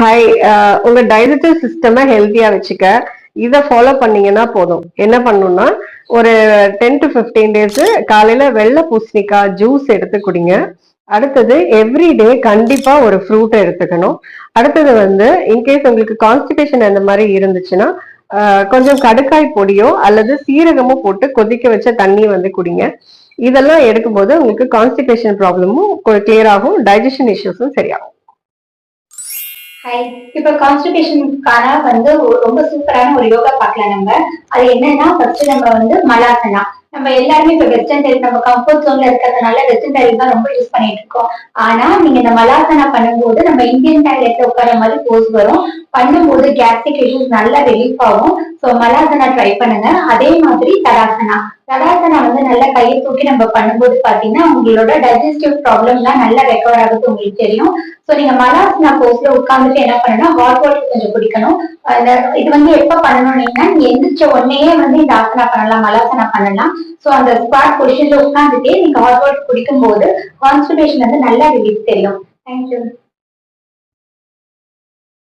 Hi. உங்க digestive சிஸ்டமை ஹெல்த்தியா வச்சுக்க இதை ஃபாலோ பண்ணீங்கன்னா போதும். என்ன பண்ணணும்னா ஒரு 10 to 15 days காலையில வெள்ளை பூசணிக்காய் ஜூஸ் எடுத்து குடிங்க. அடுத்தது எவ்ரிடே கண்டிப்பா ஒரு ஃப்ரூட் எடுத்துக்கணும். அடுத்தது இன்கேஸ் உங்களுக்கு கான்ஸ்டிபேஷன் அந்த மாதிரி இருந்துச்சுன்னா கொஞ்சம் கடுக்காய் பொடியோ அல்லது சீரகமோ போட்டு கொதிக்க வச்ச தண்ணி குடிங்க. இதெல்லாம் எடுக்கும்போது உங்களுக்கு கான்ஸ்டிபேஷன் ப்ராப்ளமும் கிளியர் ஆகும், டைஜஷன் இஷ்யூஸும் சரியாகும். இப்ப கான்ஸ்டிபேஷனுக்கான ரொம்ப சூப்பரான ஒரு யோகா பார்க்கலாம் நம்ம. அது என்னன்னா ஃபர்ஸ்ட் நம்ம மலாசனா. நம்ம எல்லாருமே இப்ப வெஸ்டர்ன் டைப் நம்ம கம்ஃபர்ட் ஜோன்ல இருக்கிறதுனால வெஸ்டர்ன் டைப் தான் ரொம்ப யூஸ் பண்ணிட்டு இருக்கோம். ஆனா நீங்க இந்த மலாசனா பண்ணும்போது நம்ம இந்தியன் டாய்லெட்ல உட்கார மாதிரி போஸ் வரும். பண்ணும்போது கேஸ்ட்ரிக் இஷ்யூஸ் நல்லா ரிலீஃப் ஆகும். ஸோ மலாசனா ட்ரை பண்ணுங்க. அதே மாதிரி தடாசனா. தடாசனா நல்லா கையை தூக்கி நம்ம பண்ணும்போது பாத்தீங்கன்னா உங்களோட டைஜஸ்டிவ் ப்ராப்ளம்லாம் நல்லா ரெக்கவர் ஆகுது உங்களுக்கு தெரியும். சோ நீங்க மலாசனா போஸ்ல உட்கார்ந்துட்டு என்ன பண்ணணும்னா ஹாட் வாட்டர் கொஞ்சம் குடிக்கணும். இது எப்ப பண்ணணும்னா நீங்க எந்திரிச்ச உடனேயே இந்த ஆசனா பண்ணலாம், மலாசனா பண்ணலாம். சோ அந்த ஸ்குவாட் பொசிஷன்ல உட்கார்ந்துட்டே நீங்க ஹாட் வாட்டர் குடிக்கும் போது கான்ஸ்டிபேஷன் நல்லா ரிலீஃப் தெரியும். தேங்க்யூ.